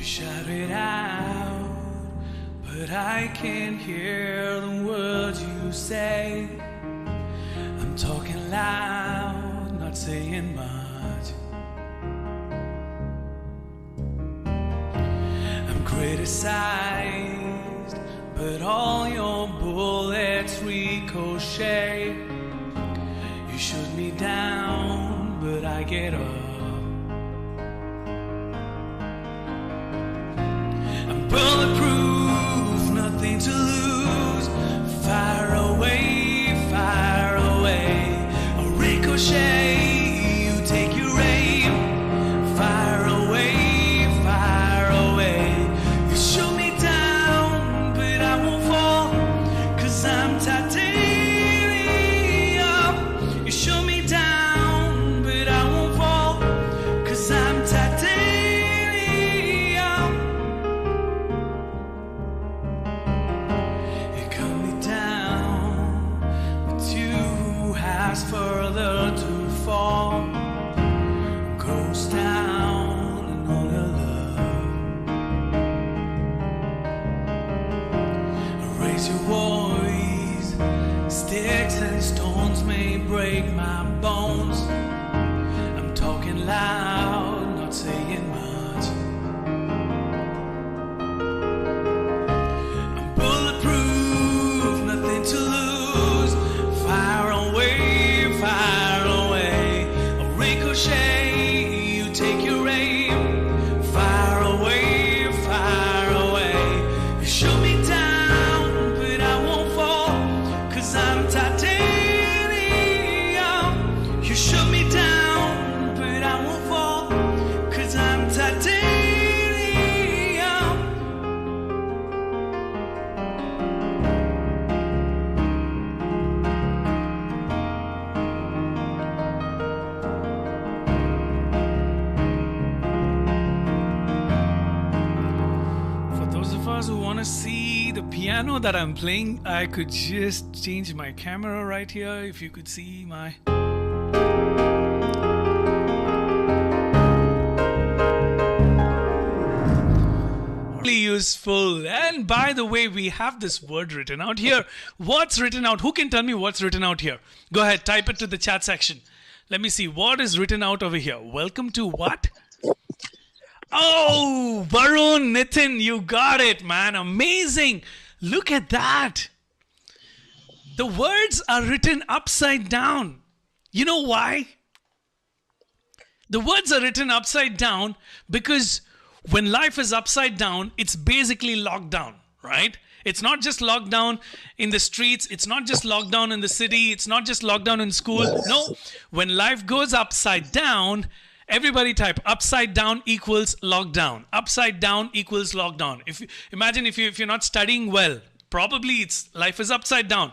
You shout it out, but I can't hear the words you say. I'm talking loud, not saying much. I'm criticized, but all your bullets ricochet. You shoot me down, but I get up. I'm bulletproof, nothing to lose. Fire away, fire away. A ricochet, you take your aim. Fire away, fire away. You shoot me down, but I won't fall, 'cause I'm titanium. You shoot me down, but I won't fall, 'cause I'm titanium. Further to fall, goes down and all your love. Raise your voice, sticks and stones may break my bones. I'm talking loud, not saying much. I'm bulletproof, nothing to lose. Fire away, fire away. A ricochet, you take your aim. Fire away, fire away. You shoot me down, but I won't fall, 'cause I'm titanium. You shoot me down, but I won't fall, 'cause I'm titanium. Who want to see the piano that I'm playing, I could just change my camera right here. If you could see my really useful. And by the way, we have this word written out here. What's written out? Who can tell me what's written out here? Go ahead, type it to the chat section. Let me see what is written out over here. Welcome to what? Oh, Varun, Nitin, you got it, man. Amazing. Look at that. The words are written upside down. You know why? The words are written upside down because when life is upside down, it's basically locked down, right? It's not just locked down in the streets. It's not just locked down in the city. It's not just locked down in school. No, when life goes upside down, everybody type upside down equals lockdown. Upside down equals lockdown. Imagine if you're not studying well, probably life is upside down.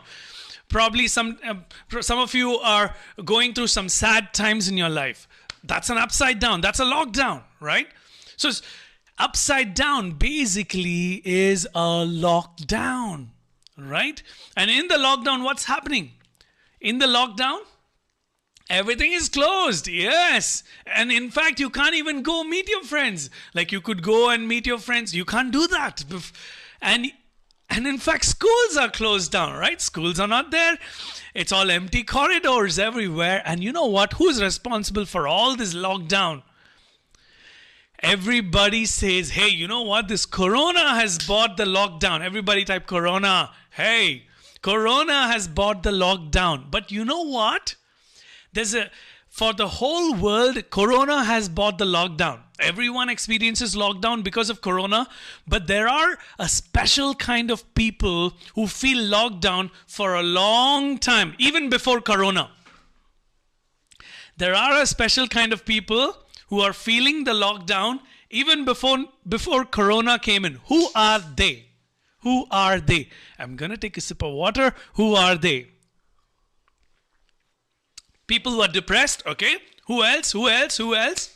Probably some of you are going through some sad times in your life. That's an upside down. That's a lockdown, right? So upside down basically is a lockdown, right? And in the lockdown, what's happening? In the lockdown, everything is closed, yes. And in fact, you can't even go meet your friends. Like you could go and meet your friends. You can't do that. And in fact, schools are closed down, right? Schools are not there. It's all empty corridors everywhere. And you know what? Who's responsible for all this lockdown? Everybody says, hey, you know what? This Corona has bought the lockdown. Everybody type Corona. Hey, Corona has bought the lockdown. But you know what? For the whole world, Corona has bought the lockdown. Everyone experiences lockdown because of Corona, but there are a special kind of people who feel locked down for a long time, even before Corona. There are a special kind of people who are feeling the lockdown even before Corona came in. Who are they? Who are they? I'm going to take a sip of water. Who are they? People who are depressed, okay? Who else? Who else? Who else?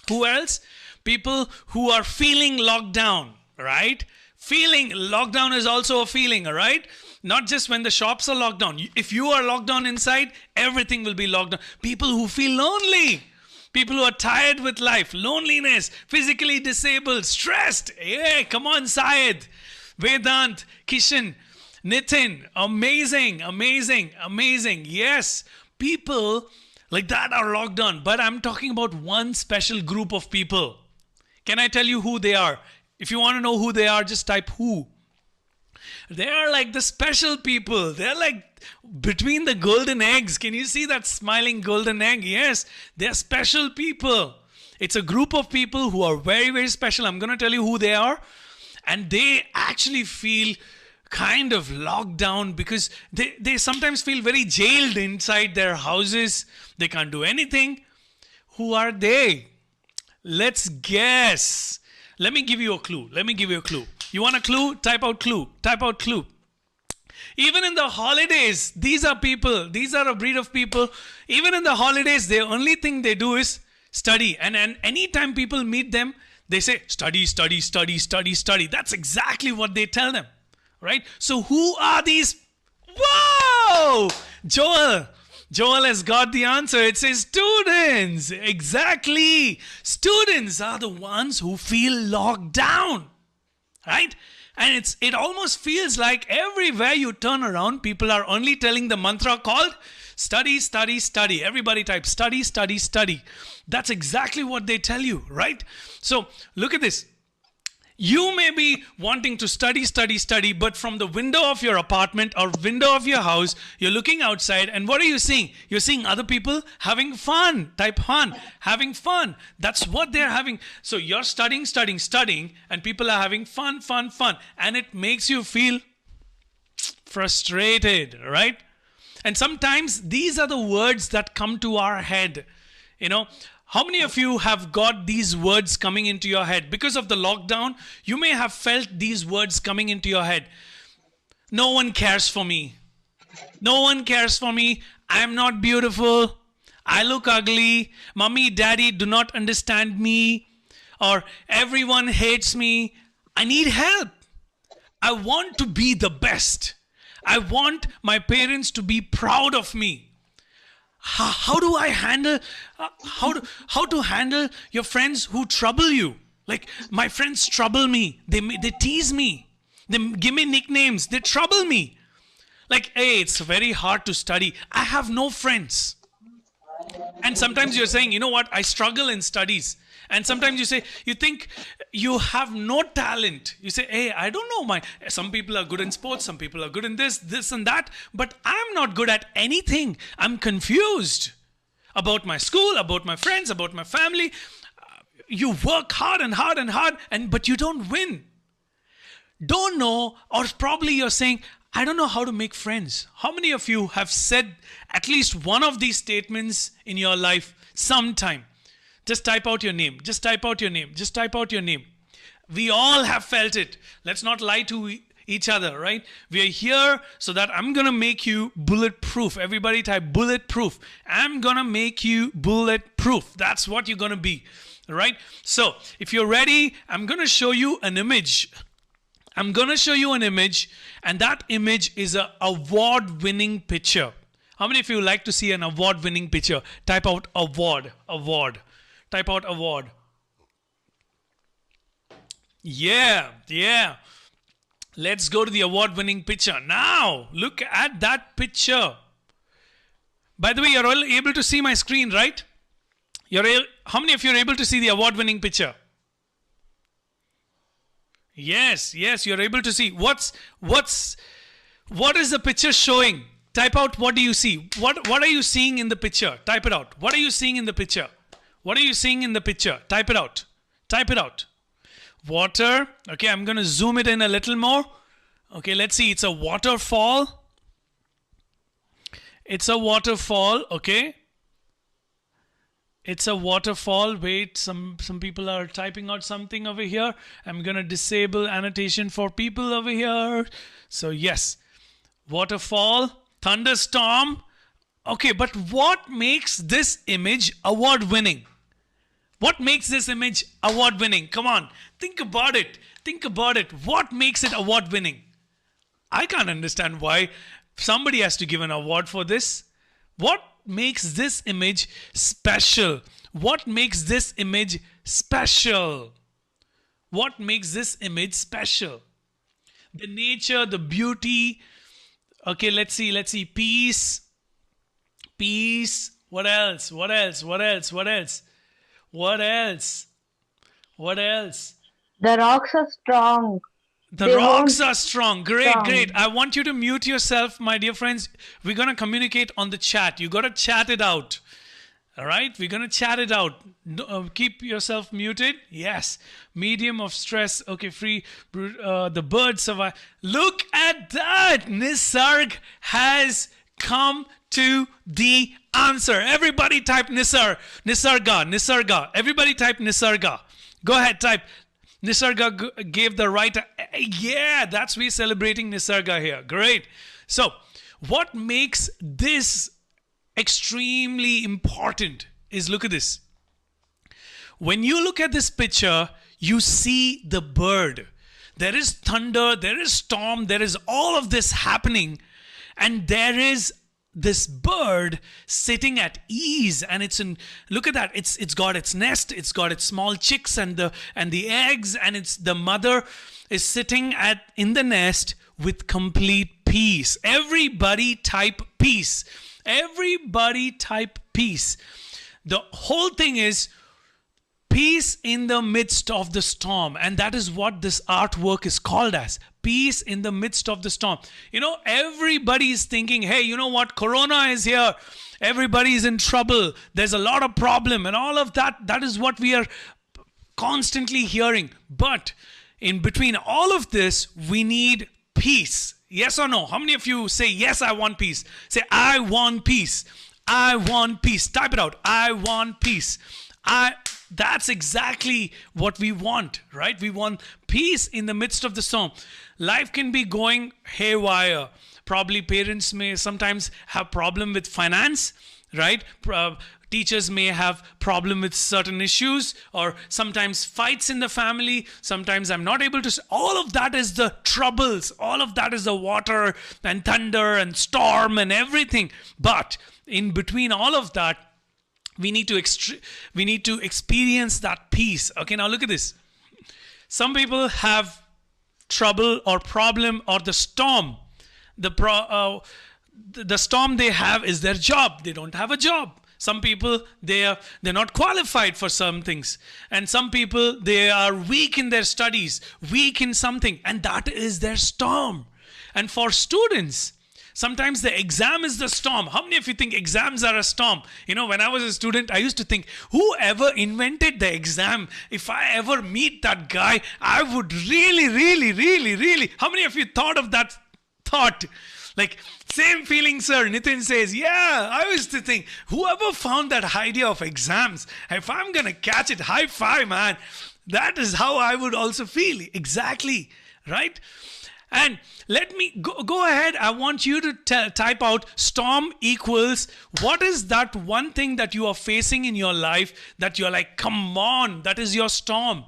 Who else? People who are feeling locked down, right? Feeling, lockdown is also a feeling, all right? Not just when the shops are locked down. If you are locked down inside, everything will be locked down. People who feel lonely. People who are tired with life, loneliness, physically disabled, stressed. Hey, come on, Syed, Vedant, Kishan, Nitin. Amazing, amazing, amazing. Yes, people like that are locked on. But I'm talking about one special group of people. Can I tell you who they are? If you want to know who they are, just type who. They are like the special people. They're like between the golden eggs. Can you see that smiling golden egg? Yes, they're special people. It's a group of people who are very, very special. I'm going to tell you who they are. And they actually feel kind of locked down because they sometimes feel very jailed inside their houses. They can't do anything. Who are they? Let's guess. Let me give you a clue. You want a clue? Type out clue. Even in the holidays, these are a breed of people. Even in the holidays, the only thing they do is study. And anytime people meet them, they say, study. That's exactly what they tell them, right? So who are these? Whoa! Joel has got the answer. It says students. Exactly. Students are the ones who feel locked down, right? And it almost feels like everywhere you turn around, people are only telling the mantra called study. Everybody type study. That's exactly what they tell you, right? So look at this. You may be wanting to study, but from the window of your apartment or window of your house, you're looking outside and what are you seeing? You're seeing other people having fun. Type fun. Having fun. That's what they're having. So you're studying, and people are having fun. And it makes you feel frustrated, right? And sometimes these are the words that come to our head. You know, how many of you have got these words coming into your head? Because of the lockdown, you may have felt these words coming into your head. No one cares for me. I am not beautiful. I look ugly. Mommy, daddy do not understand me. Or everyone hates me. I need help. I want to be the best. I want my parents to be proud of me. How do I handle how to handle your friends who trouble you? Like my friends trouble me. They tease me. They give me nicknames. They trouble me. Like, hey, it's very hard to study. I have no friends. And sometimes you're saying, you know what? I struggle in studies. And sometimes you think you have no talent. You say, hey, I don't know, some people are good in sports, some people are good in this and that, but I'm not good at anything. I'm confused about my school, about my friends, about my family. You work hard, but you don't win. Don't know, or probably you're saying, I don't know how to make friends. How many of you have said at least one of these statements in your life sometime? Just type out your name. We all have felt it. Let's not lie to each other, right? We are here so that I'm going to make you bulletproof. Everybody type bulletproof. I'm going to make you bulletproof. That's what you're going to be, right? So if you're ready, I'm going to show you an image. And that image is an award-winning picture. How many of you like to see an award-winning picture? Type out award. Type out award. Yeah. Let's go to the award-winning picture. Now, look at that picture. By the way, you're all able to see my screen, right? How many of you are able to see the award-winning picture? Yes, you're able to see. What is the picture showing? Type out, what do you see? What are you seeing in the picture? Type it out. What are you seeing in the picture? Type it out. Water. Okay, I'm going to zoom it in a little more. Okay, let's see. It's a waterfall. Okay. It's a waterfall. Wait, some people are typing out something over here. I'm going to disable annotation for people over here. So yes, waterfall, thunderstorm. Okay, but what makes this image award-winning? Come on, think about it. What makes it award-winning? I can't understand why somebody has to give an award for this. What makes this image special? what makes this image special? What makes this image special? The nature, the beauty. Okay, let's see. Peace. Peace. What else? What else? What else? What else? What else? What else? The rocks are strong. The They rocks won't are strong. Great, strong. great. I want you to mute yourself, my dear friends. We're going to communicate on the chat. You got to chat it out. All right? We're going to chat it out. Keep yourself muted. Yes. Medium of stress. Okay, free. The bird survive. Look at that. Nisarg has come to the answer. Everybody type Nisarga. Everybody type Nisarga. Go ahead, type. Nisarga gave the right. Yeah, that's we celebrating Nisarga here. Great. So, what makes this extremely important is, look at this. When you look at this picture, you see the bird. There is thunder, there is storm, there is all of this happening, and there is this bird sitting at ease, and look at that, it's got its nest, it's got its small chicks and the eggs, and the mother is sitting in the nest with complete peace. Everybody type peace. Everybody type peace. The whole thing is peace in the midst of the storm, and that is what this artwork is called as. Peace in the midst of the storm. Everybody is thinking, hey, you know what? Corona is here. Everybody is in trouble. There's a lot of problem and all of that. That is what we are constantly hearing. But in between all of this, we need peace. Yes or no? How many of you say, yes, I want peace? Say, I want peace. I want peace. Type it out. I want peace. That's exactly what we want, right? We want peace in the midst of the storm. Life can be going haywire. Probably parents may sometimes have problem with finance, right? Teachers may have problem with certain issues, or sometimes fights in the family. Sometimes I'm not able to. All of that is the troubles. All of that is the water and thunder and storm and everything. But in between all of that, we need to experience that peace. Okay, now look at this. Some people have trouble or problem or the storm. The storm they have is their job. They don't have a job. Some people, they're not qualified for some things. And some people, they are weak in their studies, weak in something. And that is their storm. And for students, sometimes the exam is the storm. How many of you think exams are a storm? When I was a student, I used to think, whoever invented the exam, if I ever meet that guy, I would really, really, really, really. How many of you thought of that thought? Like, same feeling, sir. Nitin says, yeah, I used to think, whoever found that idea of exams, if I'm going to catch it, high five, man. That is how I would also feel. Exactly, right? And let me go ahead. I want you to type out storm equals, what is that one thing that you are facing in your life that you're like, come on, that is your storm.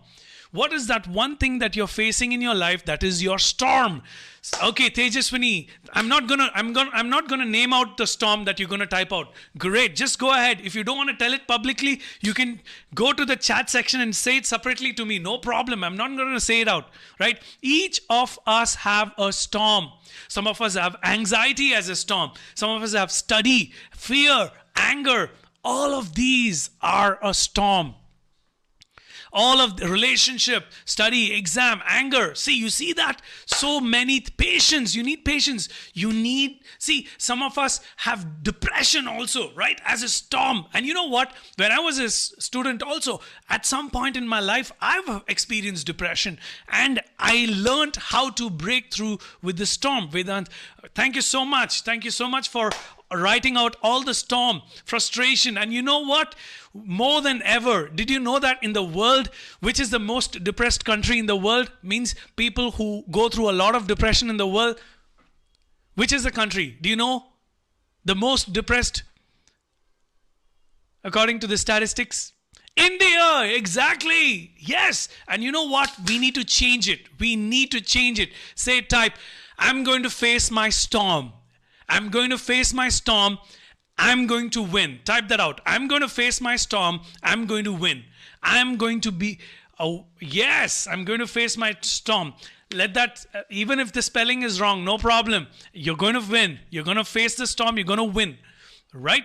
What is that one thing that you're facing in your life that is your storm? Okay, Tejaswini, I'm not gonna name out the storm that you're gonna type out. Great, just go ahead. If you don't want to tell it publicly, you can go to the chat section and say it separately to me. No problem. I'm not gonna say it out. Right? Each of us have a storm. Some of us have anxiety as a storm. Some of us have study, fear, anger. All of these are a storm. All of the relationship, study, exam, anger. See, you see that? So many patience. You need patience. Some of us have depression also, right? As a storm. And you know what? When I was a student also, at some point in my life, I've experienced depression. And I learned how to break through with the storm. Vedant, thank you so much. Thank you so much for writing out all the storm, frustration. And you know what? More than ever, did you know that in the world, which is the most depressed country in the world, means people who go through a lot of depression in the world, which is the country? Do you know? The most depressed, according to the statistics? India, exactly. Yes. And you know what? We need to change it. We need to change it. Type, I'm going to face my storm. I'm going to face my storm, I'm going to win. Type that out. I'm going to face my storm. I'm going to win. I'm going to be, oh, yes, I'm going to face my storm. Let that, even if the spelling is wrong, no problem. You're going to win. You're going to face the storm. You're going to win. Right?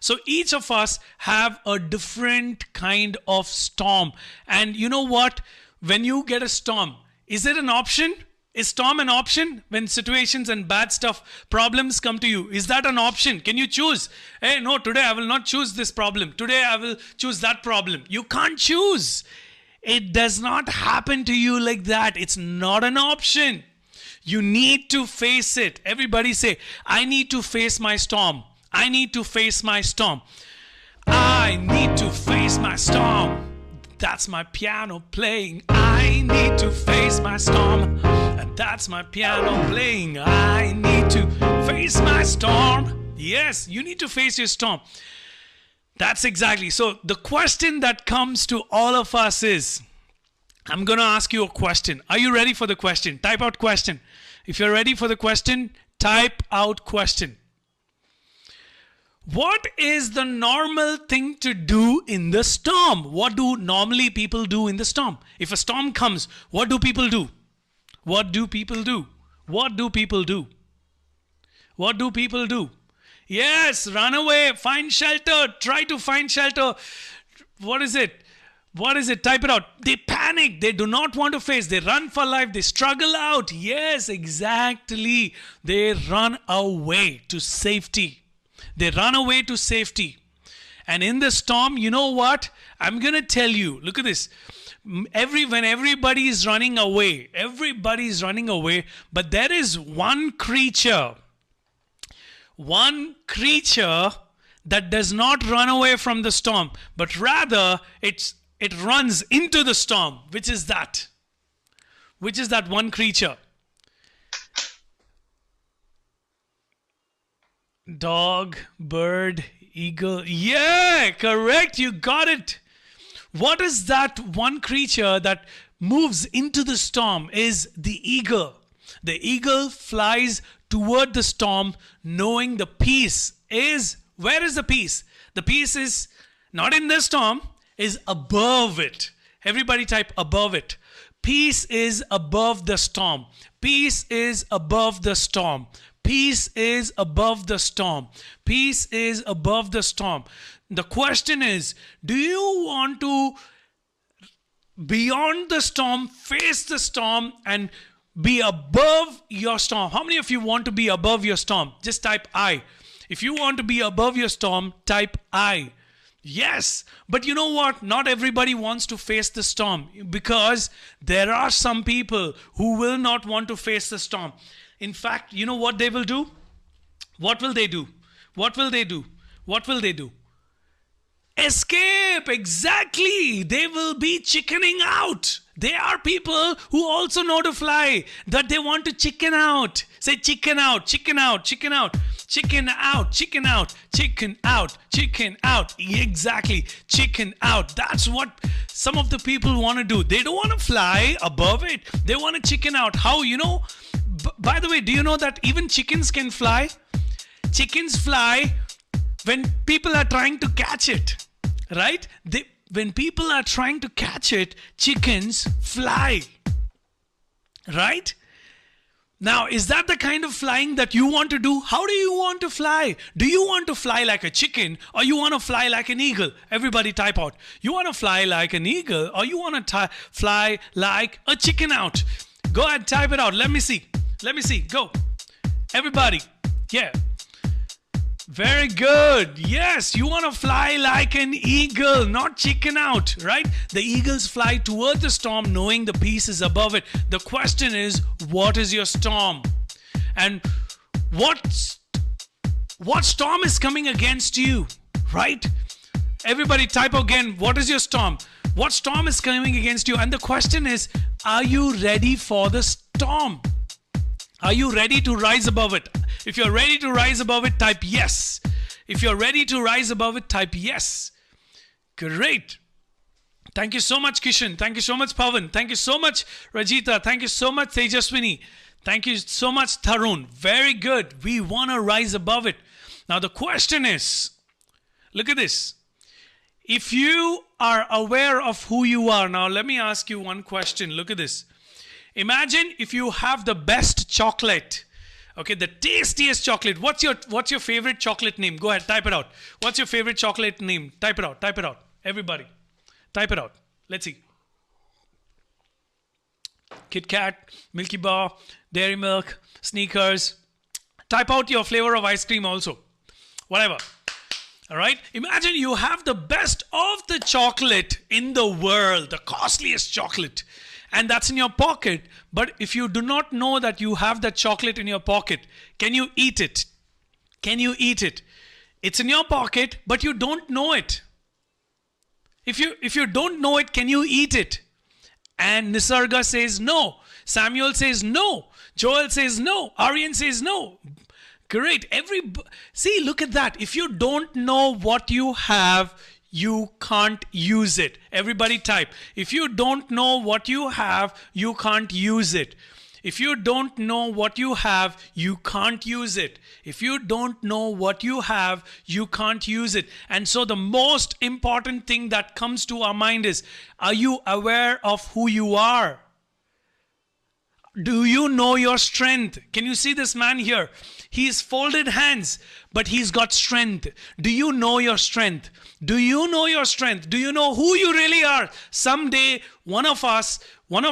So each of us have a different kind of storm. And you know what? When you get a storm, is it an option? Is storm an option when situations and bad stuff, problems come to you? Is that an option? Can you choose? Hey, no, today I will not choose this problem. Today I will choose that problem. You can't choose. It does not happen to you like that. It's not an option. You need to face it. Everybody say, I need to face my storm. I need to face my storm. I need to face my storm. That's my piano playing. I need to face my storm. And that's my piano playing. I need to face my storm. Yes, you need to face your storm. That's exactly. So the question that comes to all of us is, I'm going to ask you a question. Are you ready for the question? Type out question. If you're ready for the question, type out question. What is the normal thing to do in the storm? What do normally people do in the storm? If a storm comes, what do people do? What do people do? What do people do? What do people do? Yes, run away, find shelter, try to find shelter. What is it? What is it? Type it out. They panic. They do not want to face. They run for life. They struggle out. Yes, exactly. They run away to safety. They run away to safety. And in the storm, you know what? I'm going to tell you. Look at this. When everybody is running away, but there is one creature that does not run away from the storm, but rather it runs into the storm. Which is that? Which is that one creature? Dog, bird, eagle. Yeah, correct. You got it. What is that one creature that moves into the storm? Is the eagle. The eagle flies toward the storm knowing the peace is, where is the peace? The peace is not in the storm, is above it. Everybody type above it. Peace is above the storm. Peace is above the storm. Peace is above the storm. Peace is above the storm. The question is, do you want to beyond the storm, face the storm and be above your storm? How many of you want to be above your storm? Just type I. If you want to be above your storm, type I. Yes, but you know what? Not everybody wants to face the storm because there are some people who will not want to face the storm. In fact, you know what they will do? What will they do? What will they do? What will they do? Escape, exactly. They will be chickening out. They are people who also know to fly, that they want to chicken out. Say chicken out, chicken out, chicken out, chicken out, chicken out, chicken out, chicken out. Exactly, chicken out. That's what some of the people want to do. They don't want to fly above it. They want to chicken out. How, you know? By the way, do you know that even chickens can fly? Chickens fly when people are trying to catch it, right? When people are trying to catch it, chickens fly, right? Now, is that the kind of flying that you want to do? How do you want to fly? Do you want to fly like a chicken or you want to fly like an eagle? Everybody type out. You want to fly like an eagle or you want to fly like a chicken out? Go ahead, type it out. Let me see. Let me see. Go. Everybody. Yeah. Very good. Yes, you want to fly like an eagle, not chicken out, right? The eagles fly toward the storm knowing the peace is above it. The question is, what is your storm? And what storm is coming against you, right? Everybody type again, what is your storm? What storm is coming against you? And the question is, are you ready for the storm? Are you ready to rise above it? If you're ready to rise above it, type yes. If you're ready to rise above it, type yes. Great. Thank you so much, Kishan. Thank you so much, Pavan. Thank you so much, Rajita. Thank you so much, Tejaswini. Thank you so much, Tarun. Very good. We want to rise above it. Now the question is, look at this. If you are aware of who you are, now let me ask you one question. Look at this. Imagine if you have the best chocolate, okay, the tastiest chocolate. What's your favorite chocolate name? Go ahead, type it out. What's your favorite chocolate name? Type it out. Type it out. Everybody, type it out. Let's see. Kit Kat, Milky Bar, Dairy Milk, Sneakers. Type out your flavor of ice cream also. Whatever. All right. Imagine you have the best of the chocolate in the world, the costliest chocolate, and that's in your pocket. But if you do not know that you have that chocolate in your pocket, can you eat it? Can you eat it? It's in your pocket, but you don't know it. If you don't know it, can you eat it? And Nisarga says no. Samuel says no. Joel says no. Aryan says no. Great. See, look at that. If you don't know what you have, you can't use it. Everybody type. If you don't know what you have, you can't use it. If you don't know what you have, you can't use it. If you don't know what you have, you can't use it. And so the most important thing that comes to our mind is, are you aware of who you are? Do you know your strength? Can you see this man here? He's folded hands, but he's got strength. Do you know your strength? Do you know your strength? Do you know who you really are? Someday, one of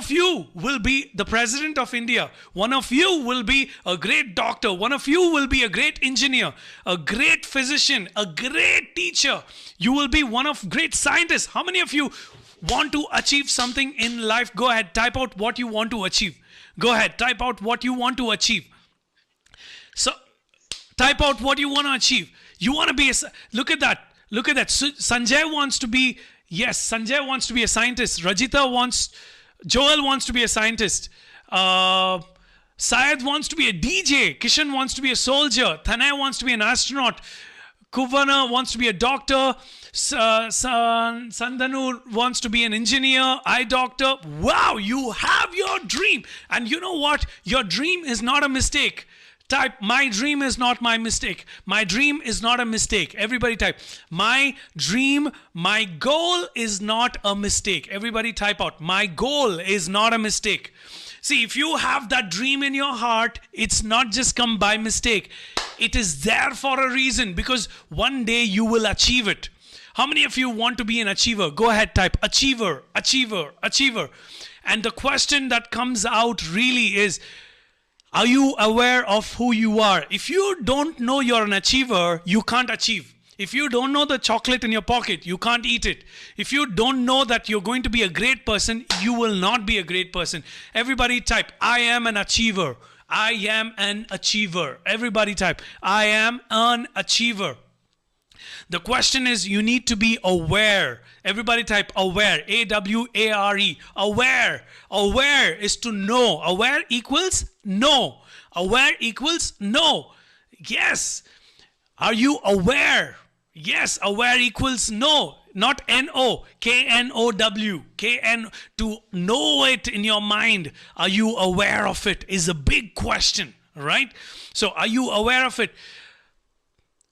you will be the president of India. One of you will be a great doctor. One of you will be a great engineer, a great physician, a great teacher. You will be one of great scientists. How many of you want to achieve something in life? Go ahead, type out what you want to achieve. Go ahead, type out what you want to achieve. So, type out what you want to achieve. You want to be look at that. Look at that. Sanjay wants to be a scientist. Joel wants to be a scientist. Syed wants to be a DJ. Kishan wants to be a soldier. Thanay wants to be an astronaut. Kuvana wants to be a doctor. Sandhanu wants to be an engineer, eye doctor. Wow, you have your dream. And you know what? Your dream is not a mistake. Type, my dream is not my mistake. My dream is not a mistake. Everybody type, my dream, my goal is not a mistake. Everybody type out, my goal is not a mistake. See, if you have that dream in your heart, it's not just come by mistake. It is there for a reason, because one day you will achieve it. How many of you want to be an achiever? Go ahead, type achiever, achiever, achiever. And the question that comes out really is, are you aware of who you are? If you don't know you're an achiever, you can't achieve. If you don't know the chocolate in your pocket, you can't eat it. If you don't know that you're going to be a great person, you will not be a great person. Everybody type, I am an achiever. I am an achiever. Everybody type, I am an achiever. The question is, you need to be aware. Everybody type aware. A-W-A-R-E. Aware. Aware is to know. Aware equals know. Aware equals know. Yes. Are you aware? Yes. Aware equals know. Not N-O. K-N-O-W. K-N. To know it in your mind. Are you aware of it? Is a big question. Right? So are you aware of it?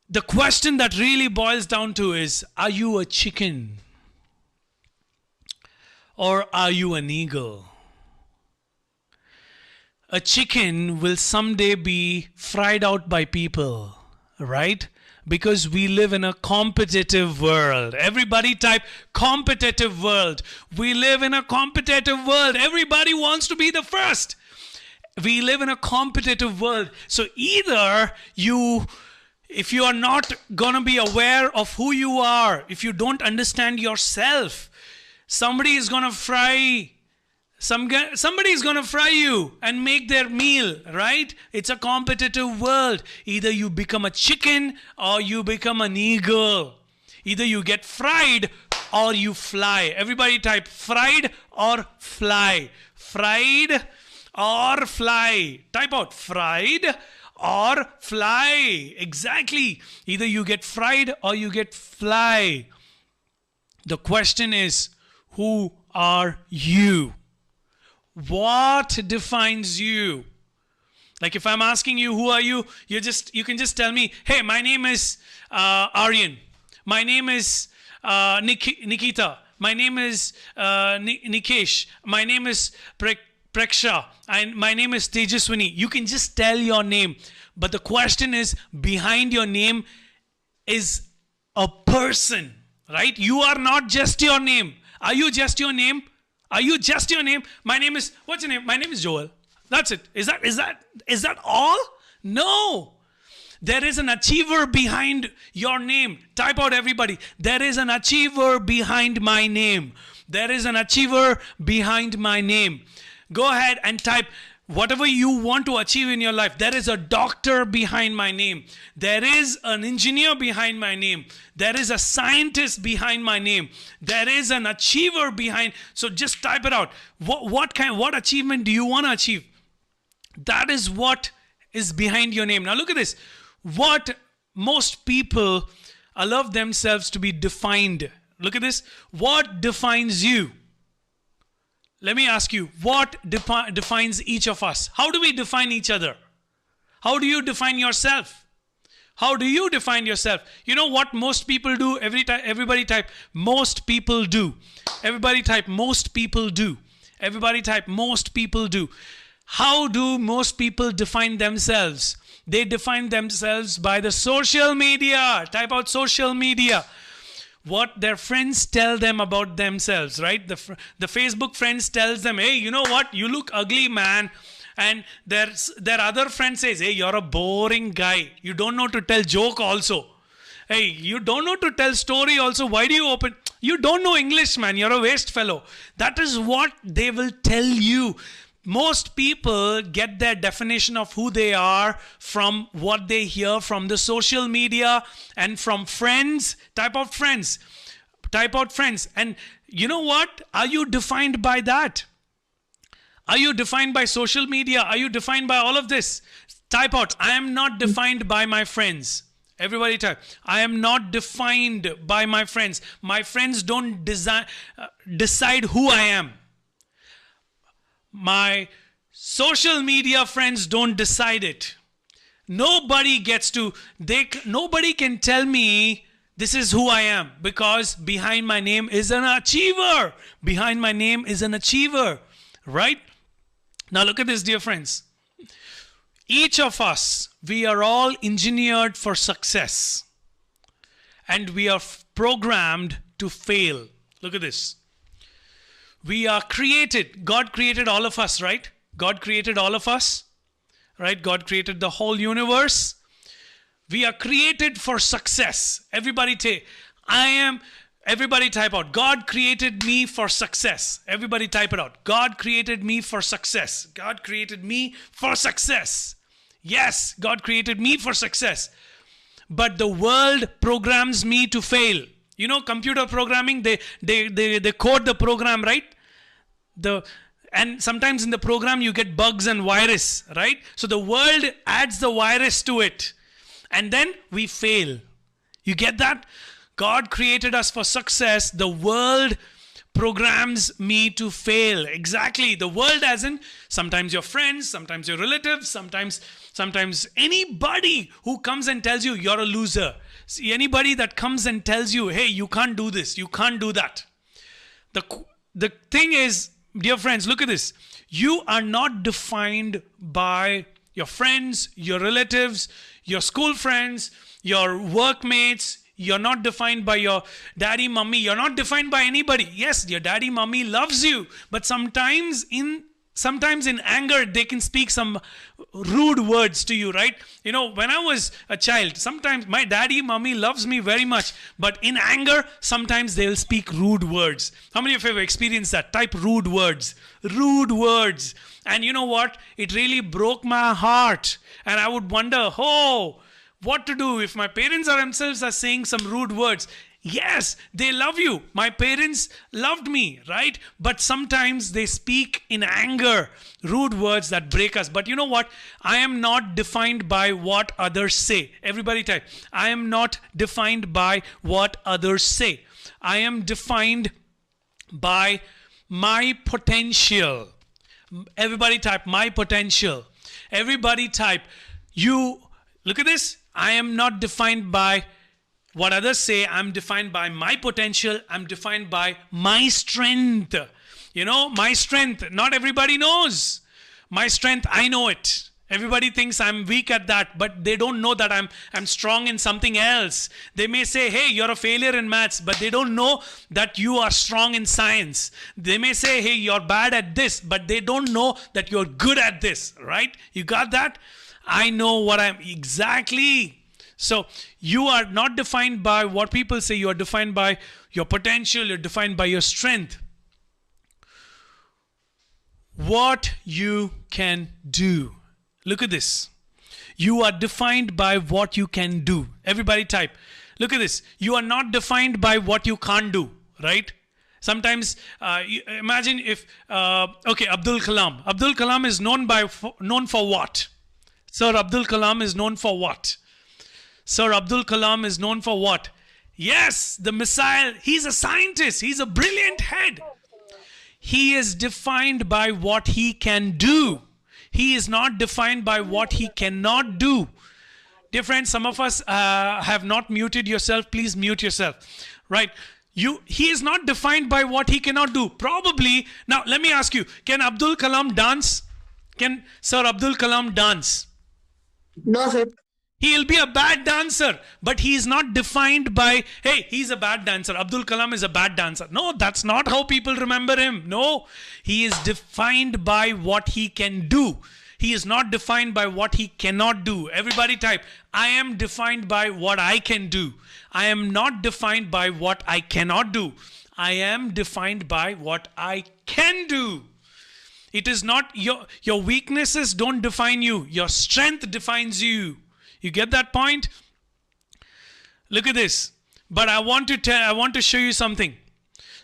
The question that really boils down to is, are you a chicken? Or are you an eagle? A chicken will someday be fried out by people, right? Because we live in a competitive world. Everybody type competitive world. We live in a competitive world. Everybody wants to be the first. We live in a competitive world. So either if you are not going to be aware of who you are, if you don't understand yourself, somebody is going to fry you and make their meal, right? It's a competitive world. Either you become a chicken or you become an eagle. Either you get fried or you fly. Everybody type fried or fly. Fried or fly. Type out fried or fly. Exactly. Either you get fried or you get fly. The question is, who are you? What defines you? Like if I'm asking you, who are you? You can just tell me, hey, my name is Aryan. My name is Nikita. My name is Nikesh. My name is Preksha. And my name is Tejaswini. You can just tell your name. But the question is, behind your name is a person, right? You are not just your name. Are you just your name? Are you just your name? My name is, what's your name? My name is Joel. That's it. Is that all? No. There is an achiever behind your name. Type out, everybody. There is an achiever behind my name. There is an achiever behind my name. Go ahead and type whatever you want to achieve in your life. There is a doctor behind my name. There is an engineer behind my name. There is a scientist behind my name. There is an achiever behind. So just type it out. What achievement do you want to achieve? That is what is behind your name. Now look at this. What most people allow themselves to be defined. Look at this. What defines you? Let me ask you, what defines each of us? How do we define each other? How do you define yourself? How do you define yourself? You know what most people do? Everybody type, most people do. Everybody type, most people do. Everybody type, most people do. How do most people define themselves? They define themselves by the social media. Type out social media. What their friends tell them about themselves, right? The Facebook friends tells them, hey, you know what? You look ugly, man. And their other friend says, hey, you're a boring guy. You don't know to tell joke also. Hey, you don't know to tell story also. Why do you open? You don't know English, man. You're a waste fellow. That is what they will tell you. Most people get their definition of who they are from what they hear from the social media and from friends. Type out friends. Type out friends. And you know what? Are you defined by that? Are you defined by social media? Are you defined by all of this? Type out, I am not defined by my friends. Everybody type, I am not defined by my friends. My friends don't decide who I am. My social media friends don't decide it. Nobody can tell me this is who I am, because behind my name is an achiever. Behind my name is an achiever, right? Now look at this, dear friends. Each of us, we are all engineered for success, and we are programmed to fail. Look at this. We are created. God created all of us, right? God created all of us, right? God created the whole universe. We are created for success. Everybody type out, God created me for success. Everybody type it out. God created me for success. God created me for success. Yes, God created me for success. But the world programs me to fail. You know, computer programming, they code the program, right? And sometimes in the program you get bugs and virus, right? So the world adds the virus to it, and then we fail. You get that? God created us for success. The world programs me to fail. Exactly. The world, as in sometimes your friends, sometimes your relatives, sometimes anybody who comes and tells you you're a loser. See, anybody that comes and tells you, hey, you can't do this, you can't do that. The thing is, dear friends, look at this. You are not defined by your friends, your relatives, your school friends, your workmates. You're not defined by your daddy, mommy. You're not defined by anybody. Yes, your daddy, mommy loves you, but sometimes in anger, they can speak some rude words to you, right? You know, when I was a child, sometimes my daddy, mommy loves me very much, but in anger, sometimes they'll speak rude words. How many of you have experienced that? Type rude words. Rude words. And you know what? It really broke my heart. And I would wonder, what to do if my parents themselves are saying some rude words. Yes, they love you. My parents loved me, right? But sometimes they speak in anger, rude words that break us. But you know what? I am not defined by what others say. Everybody type, I am not defined by what others say. I am defined by my potential. Everybody type, my potential. Everybody type. You, look at this. I am not defined by what others say. I'm defined by my potential. I'm defined by my strength. You know, my strength. Not everybody knows. My strength, I know it. Everybody thinks I'm weak at that, but they don't know that I'm strong in something else. They may say, hey, you're a failure in maths, but they don't know that you are strong in science. They may say, hey, you're bad at this, but they don't know that you're good at this, right? You got that? I know what I'm exactly. So you are not defined by what people say. You are defined by your potential. You're defined by your strength. What you can do. Look at this. You are defined by what you can do. Everybody type. Look at this. You are not defined by what you can't do, right? Sometimes, imagine if, okay, Abdul Kalam. Abdul Kalam is known for what? Sir Abdul Kalam is known for what? Sir Abdul Kalam is known for what? Yes, the missile. He's a scientist. He's a brilliant head. He is defined by what he can do. He is not defined by what he cannot do. Dear friends, some of us have not muted yourself. Please mute yourself. Right? He is not defined by what he cannot do. Probably. Now, let me ask you. Can Abdul Kalam dance? Can Sir Abdul Kalam dance? No, sir. He'll be a bad dancer, but he is not defined by, hey, he's a bad dancer. Abdul Kalam is a bad dancer. No, that's not how people remember him. No, he is defined by what he can do. He is not defined by what he cannot do. Everybody type, I am defined by what I can do. I am not defined by what I cannot do. I am defined by what I can do. It is not your weaknesses don't define you. Your strength defines you. You get that point? Look at this. But I want to show you something.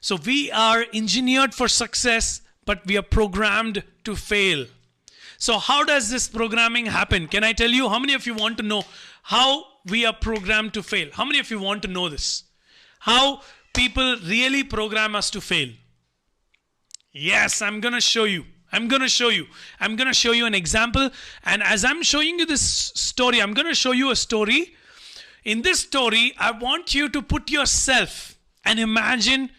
So we are engineered for success, but we are programmed to fail. So how does this programming happen? Can I tell you? How many of you want to know how we are programmed to fail? How many of you want to know this? How people really program us to fail? Yes, I'm going to show you. I'm going to show you an example. And as I'm showing you this story, I'm going to show you a story. In this story, I want you to put yourself and imagine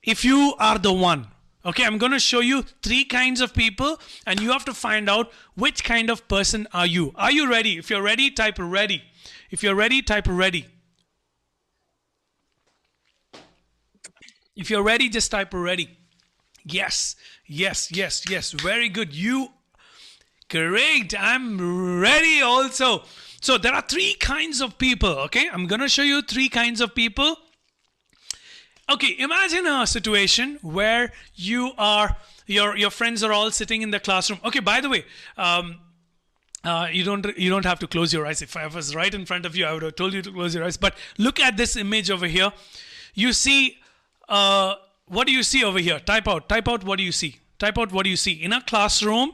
if you are the one. Okay, I'm going to show you 3 kinds of people and you have to find out which kind of person are you. Are you ready? If you're ready, type ready. If you're ready, type ready. If you're ready, just type ready. Yes, yes, yes, yes. Very good. You, great. I'm ready also. So there are 3 kinds of people, okay? I'm going to show you 3 kinds of people. Okay, imagine a situation where you are, your friends are all sitting in the classroom. Okay, by the way, you don't have to close your eyes. If I was right in front of you, I would have told you to close your eyes. But look at this image over here. You see, what do you see over here? Type out what do you see? Type out what do you see? In a classroom,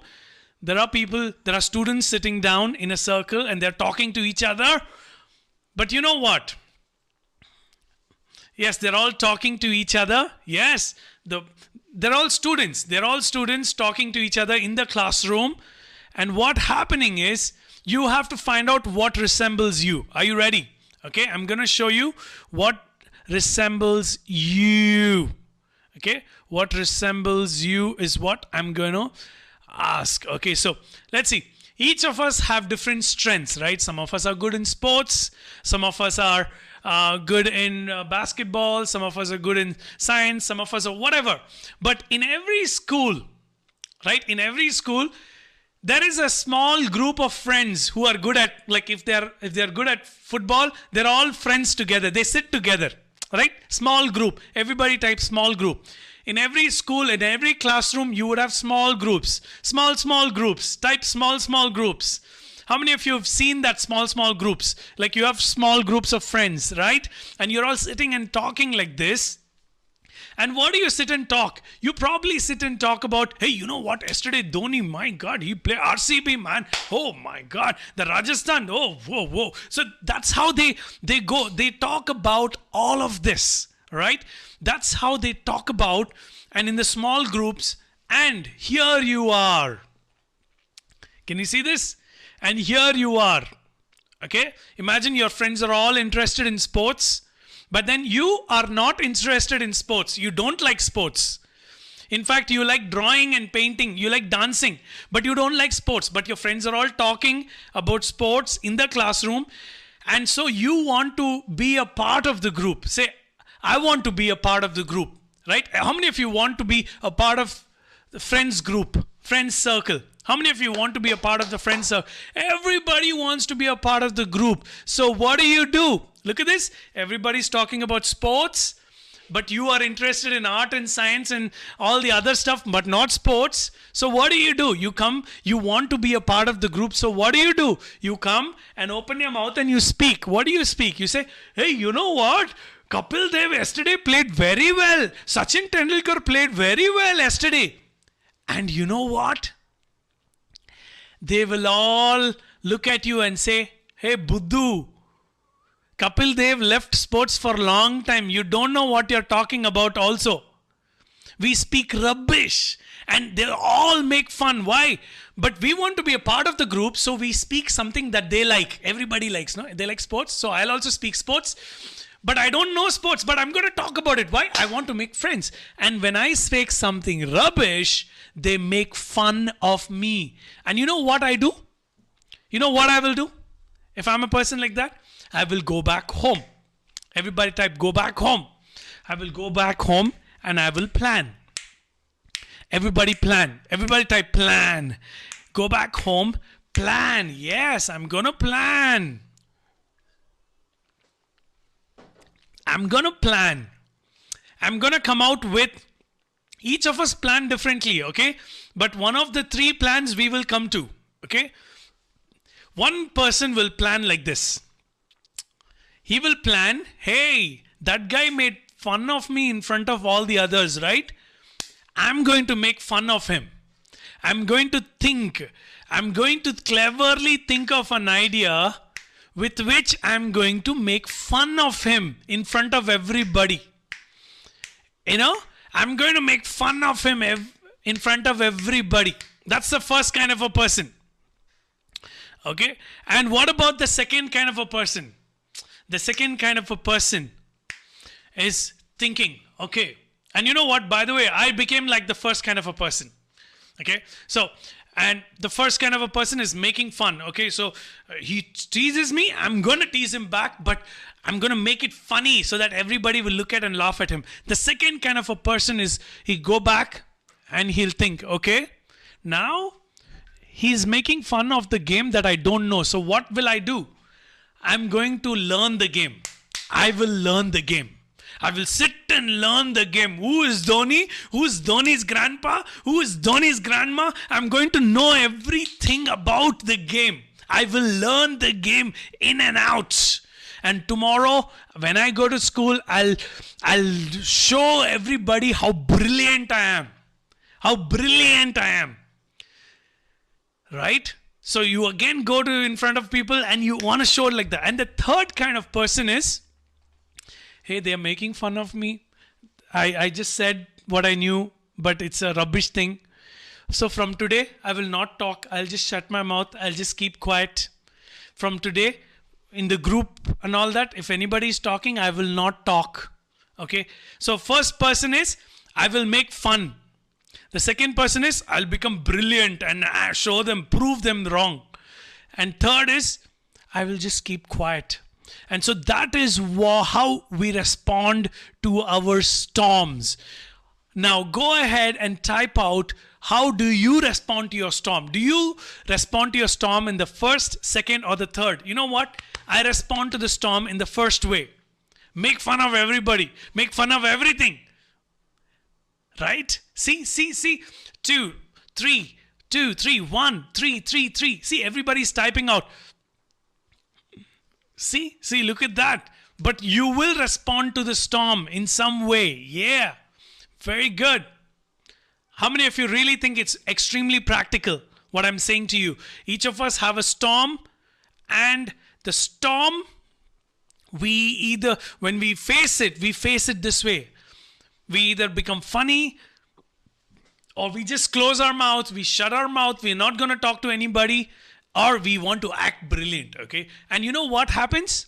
there are students sitting down in a circle and they're talking to each other. But you know what? Yes, they're all talking to each other. Yes, they're all students. They're all students talking to each other in the classroom. And what happening is you have to find out what resembles you. Are you ready? Okay, I'm going to show you what resembles you. Okay, what resembles you is what I'm going to ask. Okay, so let's see. Each of us have different strengths, right? Some of us are good in sports. Some of us are good in basketball. Some of us are good in science. Some of us are whatever. But in every school, right? In every school, there is a small group of friends who are good at, like if they're good at football, they're all friends together. They sit together, right? Small group. Everybody type small group. In every school, in every classroom, you would have small groups. Small groups. Type small groups. How many of you have seen that small groups? Like you have small groups of friends, right? And you're all sitting and talking like this. And what do you sit and talk? You probably sit and talk about, hey, you know what? Yesterday, Dhoni, my God, he played RCB, man. Oh, my God. The Rajasthan, oh, whoa. So that's how they go. They talk about all of this, right? That's how they talk about, and in the small groups, and here you are. Can you see this? And here you are. Okay? Imagine your friends are all interested in sports, but then you are not interested in sports. You don't like sports. In fact, you like drawing and painting. You like dancing, but you don't like sports. But your friends are all talking about sports in the classroom. And so you want to be a part of the group. Say, I want to be a part of the group, right? How many of you want to be a part of the friends group, friends circle? How many of you want to be a part of the friends circle? Everybody wants to be a part of the group. So what do? Look at this. Everybody's talking about sports, but you are interested in art and science and all the other stuff, but not sports. So what do? You come, you want to be a part of the group. So what do? You come and open your mouth and you speak. What do you speak? You say, hey, you know what? Kapil Dev yesterday played very well. Sachin Tendulkar played very well yesterday. And you know what? They will all look at you and say, hey, Buddhu, Kapil Dev left sports for a long time. You don't know what you're talking about also. We speak rubbish and they all make fun. Why? But we want to be a part of the group, so we speak something that they like. Everybody likes, no? They like sports, so I'll also speak sports. But I don't know sports, but I'm going to talk about it. Why? I want to make friends. And when I speak something rubbish, they make fun of me. And you know what I do? You know what I will do? If I'm a person like that, I will go back home. Everybody type, go back home. I will go back home and I will plan. Everybody plan. Everybody type plan. Go back home, plan. Yes, I'm going to plan. I'm going to plan. I'm going to come out with, each of us plan differently, okay? But one of the three plans we will come to, okay? One person will plan like this. He will plan, hey, that guy made fun of me in front of all the others, right? I'm going to make fun of him. I'm going to cleverly think of an idea with which I'm going to make fun of him in front of everybody. You know, I'm going to make fun of him in front of everybody. That's the first kind of a person. Okay? And what about the second kind of a person? The second kind of a person is thinking, okay. And you know what? By the way, I became like the first kind of a person. Okay? So, and the first kind of a person is making fun. Okay, so he teases me. I'm going to tease him back, but I'm going to make it funny so that everybody will look at and laugh at him. The second kind of a person is he go back and he'll think, okay, now he's making fun of the game that I don't know. So what will I do? I'm going to learn the game. I will learn the game. I will sit and learn the game. Who is Dhoni? Who is Dhoni's grandpa? Who is Dhoni's grandma? I'm going to know everything about the game. I will learn the game in and out. And tomorrow, when I go to school, I'll show everybody how brilliant I am. How brilliant I am. Right? So you again go to in front of people and you want to show it like that. And the third kind of person is, hey, they're making fun of me. I just said what I knew, but it's a rubbish thing. So from today, I will not talk. I'll just shut my mouth. I'll just keep quiet. From today, in the group and all that, if anybody is talking, I will not talk. Okay? So first person is, I will make fun. The second person is, I'll become brilliant and show them, prove them wrong. And third is, I will just keep quiet. And so that is how we respond to our storms. Now go ahead and type out, how do you respond to your storm? Do you respond to your storm in the first, second, or the third? You know what? I respond to the storm in the first way. Make fun of everybody. Make fun of everything. Right? See. 2, 3, 2, 3, 1, 3, 3, 3. See, everybody's typing out. See, look at that. But you will respond to the storm in some way. Yeah, very good. How many of you really think it's extremely practical, what I'm saying to you? Each of us have a storm, and the storm, when we face it this way. We either become funny, or we just close our mouth, we shut our mouth, we're not going to talk to anybody, or we want to act brilliant, okay? And you know what happens?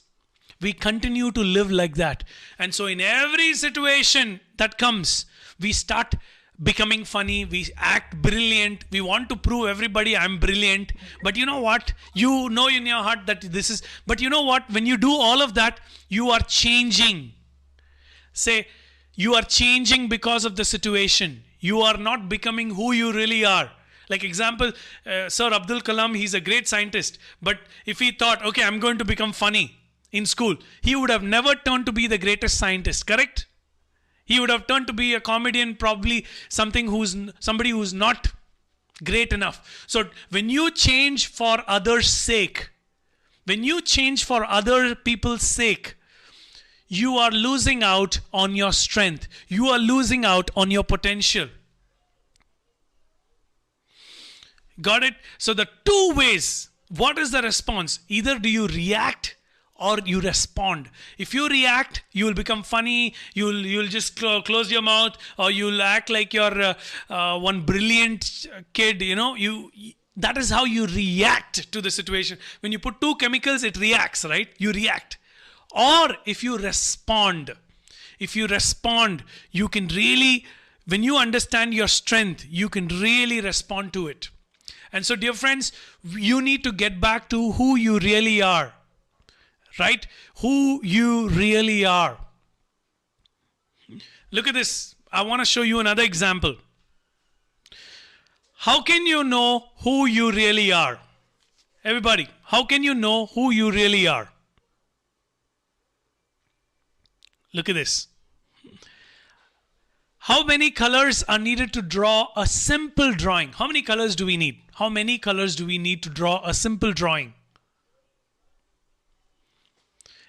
We continue to live like that. And so in every situation that comes, we start becoming funny, we act brilliant, we want to prove everybody I'm brilliant. But you know what? You know in your heart that this is, but you know what? When you do all of that, you are changing. Say, you are changing because of the situation. You are not becoming who you really are. Like example, Sir Abdul Kalam, he's a great scientist. But if he thought, okay, I'm going to become funny in school, he would have never turned to be the greatest scientist, correct? He would have turned to be a comedian, probably somebody who's not great enough. So when you change for others' sake, when you change for other people's sake, you are losing out on your strength. You are losing out on your potential. Got it? So the two ways, what is the response? Either do you react or you respond. If you react, you will become funny, you'll just close your mouth, or you'll act like you're one brilliant kid, you know. That is how you react to the situation. When you put two chemicals, it reacts, right? You react. Or if you respond, you can really, when you understand your strength, you can really respond to it. And so, dear friends, you need to get back to who you really are, right? Who you really are. Look at this. I want to show you another example. How can you know who you really are? Everybody, how can you know who you really are? Look at this. How many colors are needed to draw a simple drawing? How many colors do we need? How many colors do we need to draw a simple drawing?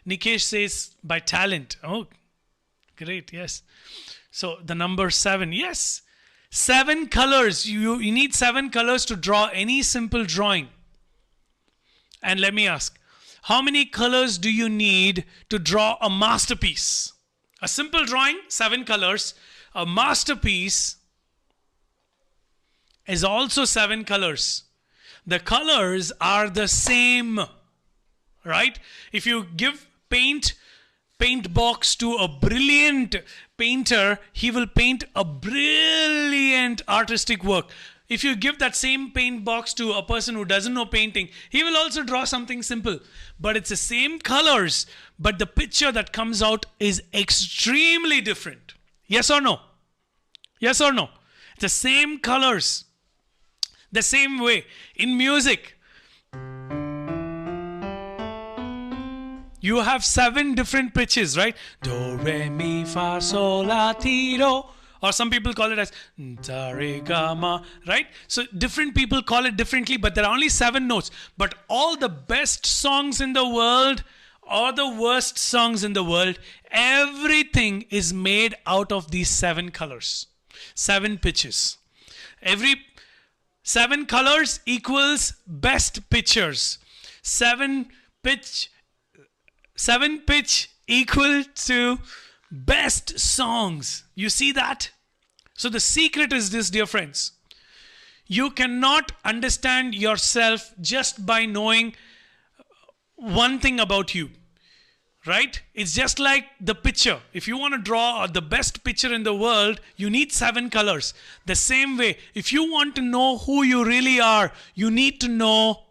Nikesh says by talent. Oh, great, yes. So the number 7, yes. 7 colors. You need 7 colors to draw any simple drawing. And let me ask, how many colors do you need to draw a masterpiece? A simple drawing, 7 colors. A masterpiece is also 7 colors. The colors are the same, right? If you give paint box to a brilliant painter, he will paint a brilliant artistic work. If you give that same paint box to a person who doesn't know painting, he will also draw something simple. But it's the same colors, but the picture that comes out is extremely different. Yes or no? Yes or no? The same colors. The same way. In music, you have 7 different pitches, right? Do, re, mi, fa, sol, la, ti, do. Or some people call it as da, re, ga, ma, right? So different people call it differently, but there are only 7 notes. But all the best songs in the world or the worst songs in the world, everything is made out of these 7 colors, 7 pitches. Every 7 colors equals best pictures. 7 pitch equal to best songs. You see that? So the secret is this, dear friends. You cannot understand yourself just by knowing one thing about you, right? It's just like the picture. If you want to draw the best picture in the world, you need 7 colors. The same way, if you want to know who you really are, you need to know.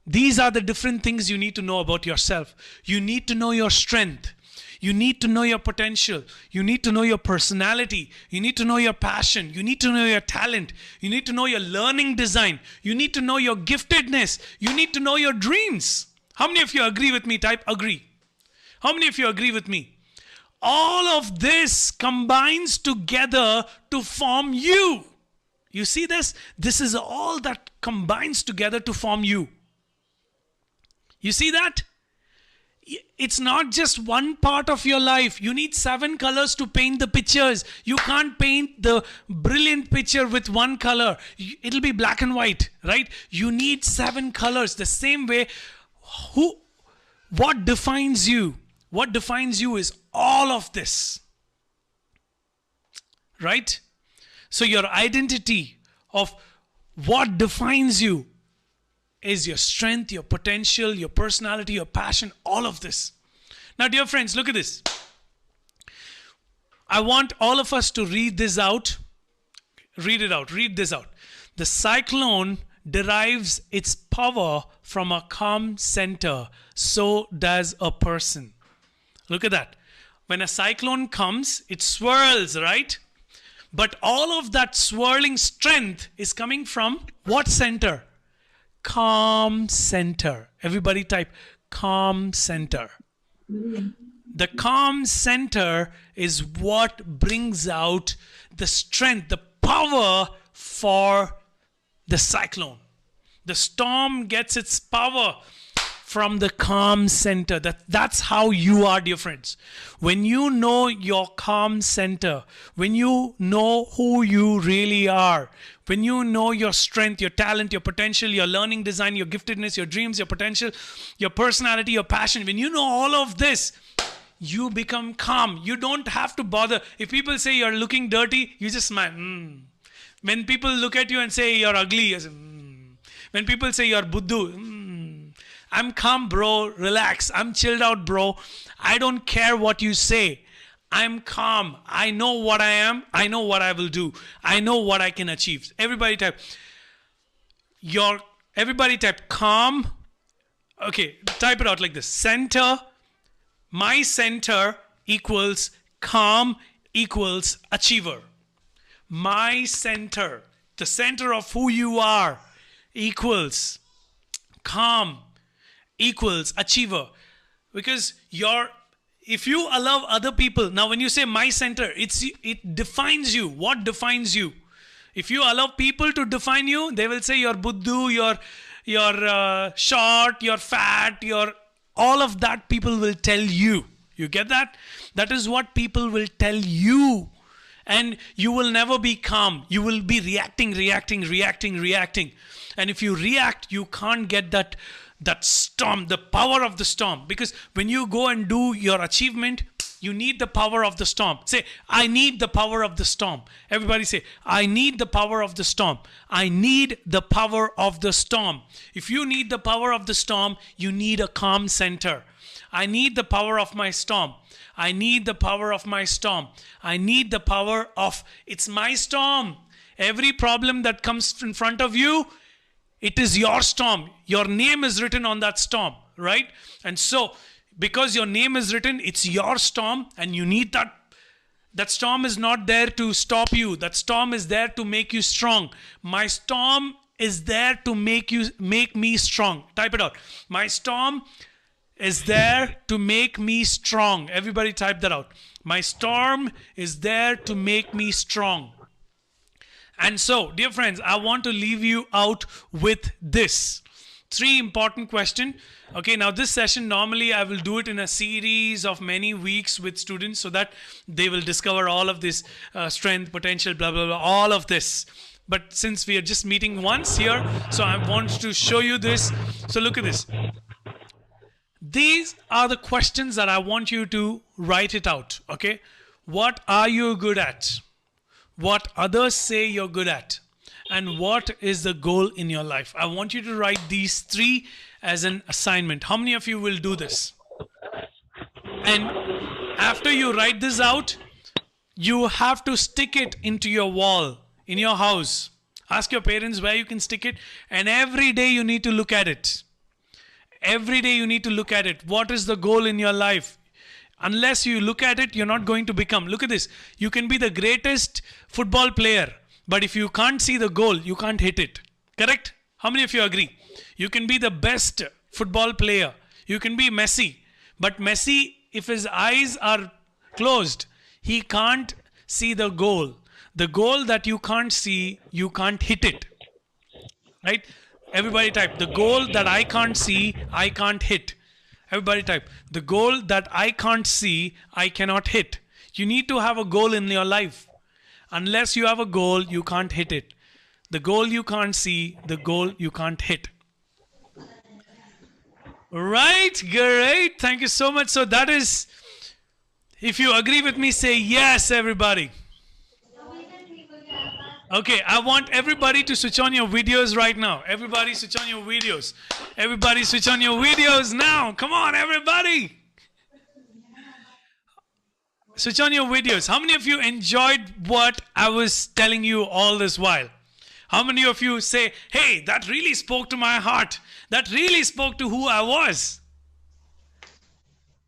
These are the different things you need to know about yourself. You need to know your strength. You need to know your potential. You need to know your personality. You need to know your passion. You need to know your talent. You need to know your learning design. You need to know your giftedness. You need to know your dreams. How many of you agree with me? Type agree. How many of you agree with me? All of this combines together to form you. You see this? This is all that combines together to form you. You see that? It's not just one part of your life. You need 7 colors to paint the pictures. You can't paint the brilliant picture with one color. It'll be black and white, right? You need 7 colors. The same way, what defines you? What defines you is all of this, right? So your identity of what defines you is your strength, your potential, your personality, your passion, all of this. Now, dear friends, look at this. I want all of us to read this out. Read it out. Read this out. The cyclone derives its power from a calm center. So does a person. Look at that. When a cyclone comes, it swirls, right? But all of that swirling strength is coming from what center? Calm center. Everybody type calm center. The calm center is what brings out the strength, the power for the cyclone. The storm gets its power from the calm center. That's how you are, dear friends. When you know your calm center, when you know who you really are, when you know your strength, your talent, your potential, your learning design, your giftedness, your dreams, your potential, your personality, your passion, when you know all of this, you become calm. You don't have to bother. If people say you're looking dirty, you just smile. When people look at you and say you're ugly, you say, When people say you're buddhu, I'm calm, bro. Relax. I'm chilled out, bro. I don't care what you say. I'm calm. I know what I am. I know what I will do. I know what I can achieve. Everybody type. Everybody type calm. Okay, type it out like this. Center. My center equals calm equals achiever. My center, the center of who you are, equals calm equals achiever. Because if you allow other people, now when you say my center, it defines you. What defines you? If you allow people to define you, they will say you're buddhu, you're short, you're fat, all of that people will tell you. You get that? That is what people will tell you. And you will never be calm. You will be reacting. And if you react, you can't get that storm, the power of the storm. Because when you go and do your achievement, you need the power of the storm. Say, I need the power of the storm. Everybody say, I need the power of the storm. I need the power of the storm. If you need the power of the storm, you need a calm center. I need the power of my storm. I need the power of my storm. I need the power of, it's my storm. Every problem that comes in front of you, it is your storm. Your name is written on that storm, right? And so, because your name is written, it's your storm, and you need that. That storm is not there to stop you. That storm is there to make you strong. My storm is there to make me strong. Type it out. My storm is there to make me strong. Everybody type that out. My storm is there to make me strong. And so, dear friends, I want to leave you out with this. 3 important questions. Okay, now this session, normally I will do it in a series of many weeks with students so that they will discover all of this strength, potential, blah, blah, blah, all of this. But since we are just meeting once here, so I want to show you this. So look at this. These are the questions that I want you to write it out, okay? What are you good at? What others say you're good at? And what is the goal in your life? I want you to write these 3 as an assignment. How many of you will do this? And after you write this out, you have to stick it into your wall, in your house. Ask your parents where you can stick it. And every day you need to look at it. Every day you need to look at it. What is the goal in your life? Unless you look at it, you're not going to become. Look at this. You can be the greatest football player, but if you can't see the goal, you can't hit it. Correct? How many of you agree? You can be the best football player. You can be Messi. But Messi, if his eyes are closed, he can't see the goal. The goal that you can't see, you can't hit it. Right? Everybody type. The goal that I can't see, I can't hit. Everybody type. The goal that I can't see, I cannot hit. You need to have a goal in your life. Unless you have a goal, you can't hit it. The goal you can't see, the goal you can't hit. Right? Great. Thank you so much. So that is, if you agree with me, say yes, everybody. Okay, I want everybody to switch on your videos right now. Everybody switch on your videos. Everybody switch on your videos now. Come on, everybody. Switch on your videos. How many of you enjoyed what I was telling you all this while? How many of you say, hey, that really spoke to my heart. That really spoke to who I was.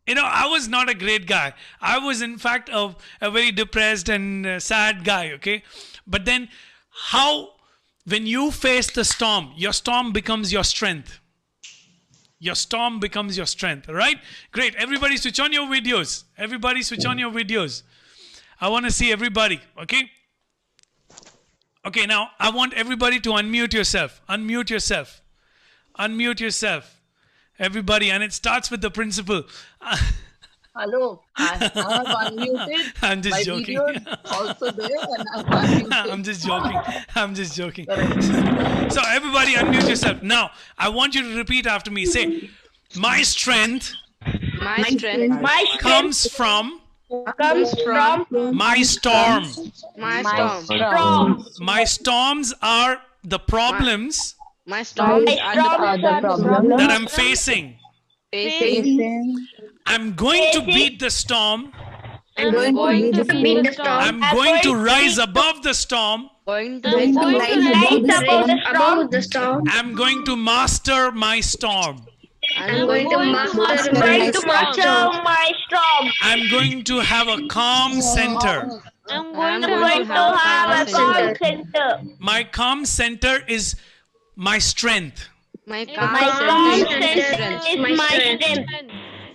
You know, I was not a great guy. I was, in fact, a very depressed and sad guy, okay? But then, how, when you face the storm, your storm becomes your strength. Your storm becomes your strength, all right? Great. Everybody switch on your videos. Everybody switch on your videos. I want to see everybody, okay? Okay, now, I want everybody to unmute yourself. Unmute yourself. Unmute yourself. Everybody, and it starts with the principal. Hello, I have unmuted. I'm just My joking. video is also there, and I'm unmuted. I'm just joking. I'm just joking. So everybody unmute yourself. Now, I want you to repeat after me. Say, my strength comes from my storm. My storms are the problems My storms are the problem that I'm facing. I'm going to beat the storm. I'm going to beat the storm. I'm going to rise above the storm. Going to rise above the storm. I'm going to master my storm. I'm going to master my storm. I'm going to have a calm center. I'm going to have a calm center. My calm center is my strength. My calm center is my strength.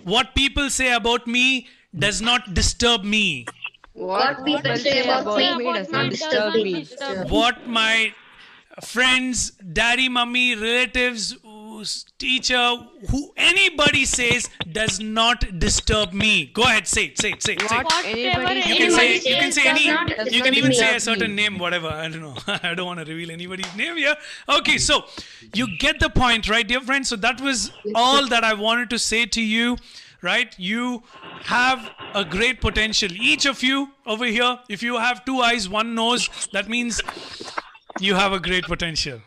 What people say about me does not disturb me. What people say about me does not disturb me. What my friends, daddy, mummy, relatives, teacher, who anybody says does not disturb me. Go ahead, say it. You can even say a certain name, whatever. I don't know. I don't want to reveal anybody's name here. Okay, so you get the point, right, dear friends? So that was all that I wanted to say to you, right? You have a great potential. Each of you over here, if you have 2 eyes, 1 nose, that means you have a great potential.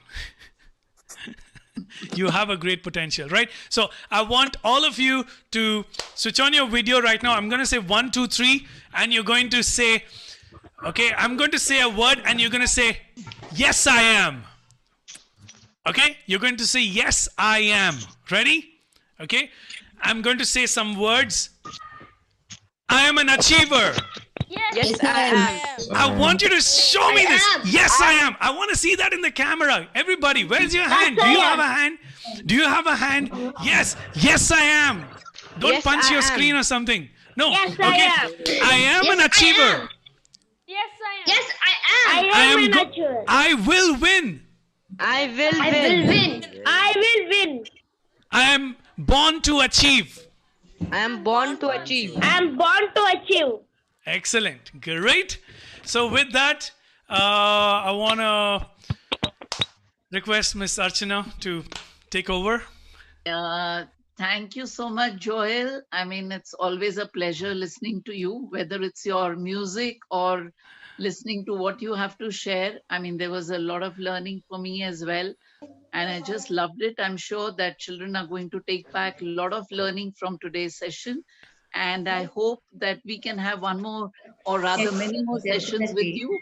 You have a great potential, right? So I want all of you to switch on your video right now. I'm going to say 1, 2, 3, and you're going to say, okay, I'm going to say a word, and you're going to say, yes, I am. Okay? You're going to say, yes, I am. Ready? Okay? I'm going to say some words. I am an achiever. Yes, I am. I want you to show me this. Yes, I am. I want to see that in the camera. Everybody, where's your hand? Do you have a hand? Do you have a hand? Yes. Yes, I am. Don't punch your screen or something. No. Yes, Okay. I I am an achiever. Yes, I am. I will win. I will win. I am born to achieve. I am born to achieve. Excellent. Great. So with that, I want to request Miss Archana to take over. Thank you so much, Joel. I mean, it's always a pleasure listening to you, whether it's your music or listening to what you have to share. I mean, there was a lot of learning for me as well. And I just loved it. I'm sure that children are going to take back a lot of learning from today's session. And I hope that we can have one more, or rather many more sessions with you.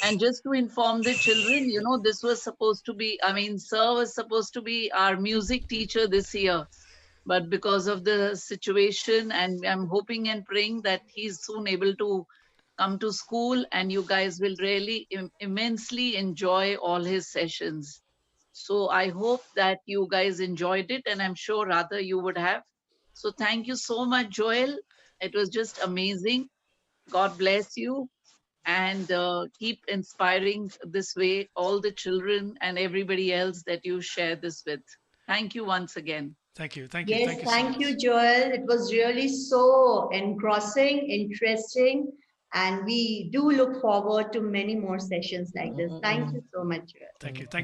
And just to inform the children, you know, this was supposed to be, I mean, Sir was supposed to be our music teacher this year. But because of the situation, and I'm hoping and praying that he's soon able to come to school, and you guys will really immensely enjoy all his sessions. So I hope that you guys enjoyed it, and I'm sure rather you would have. So thank you so much, Joel. It was just amazing. God bless you, and keep inspiring this way all the children and everybody else that you share this with. Thank you once again. Thank you. Thank you. Yes, Thank you, thank you, Joel. It was really so engrossing, interesting, and we do look forward to many more sessions like this. Thank you so much, Joel. Thank you. Thank you